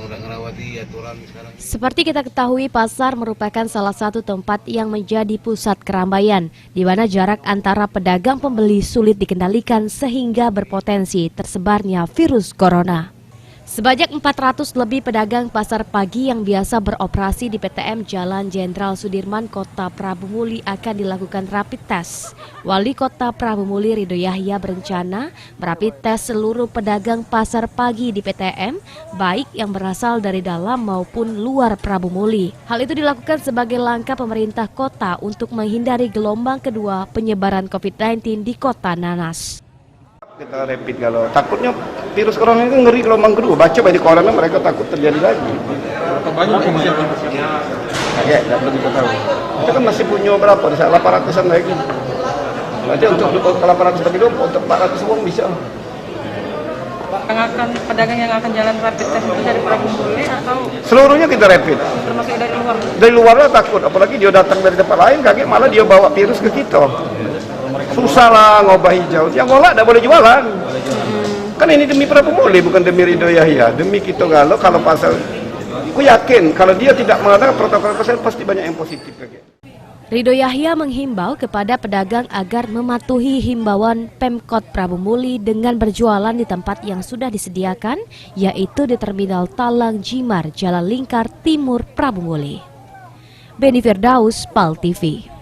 udah ngerawati aturan sekarang. Seperti kita ketahui, pasar merupakan salah satu tempat yang menjadi pusat keramaian, di mana jarak antara pedagang pembeli sulit dikendalikan sehingga berpotensi tersebarnya virus corona. Sebanyak 400 lebih pedagang pasar pagi yang biasa beroperasi di PTM Jalan Jenderal Sudirman, Kota Prabu Muli akan dilakukan rapid test. Wali Kota Prabu Muli Ridho Yahya berencana merapid tes seluruh pedagang pasar pagi di PTM, baik yang berasal dari dalam maupun luar Prabu Muli. Hal itu dilakukan sebagai langkah pemerintah kota untuk menghindari gelombang kedua penyebaran COVID-19 di Kota Nanas. Kita rapid kalau takutnya virus corona itu ngeri gelombang kedua. Baca di koran mereka takut terjadi lagi. Berapa banyak kemungkinan? Ya, tidak perlu kita tahu. Kita kan masih punya berapa? 800-an lagi. Berarti untuk 800 bagi 2, untuk 400 uang bisa. Pedagang yang akan jalan rapid test itu dari Prabu Muli atau seluruhnya kita rapid. termasuk dari luar? Dari luarnya takut, apalagi dia datang dari tempat lain, kaget malah dia bawa virus ke kita. Susah lah ngobah hijau, yang ngolah tidak boleh jualan. Kan ini demi Prabu Muli, bukan demi Ridho Yahya, demi kita kalau pasal. Aku yakin kalau dia tidak mengadakan protokol kesehatan pasti banyak yang positif. Ridho Yahya menghimbau kepada pedagang agar mematuhi himbauan Pemkot Prabu Muli dengan berjualan di tempat yang sudah disediakan, yaitu di Terminal Talang Jimar, Jalan Lingkar Timur, Prabu Muli. Beni Firdaus, PAL TV.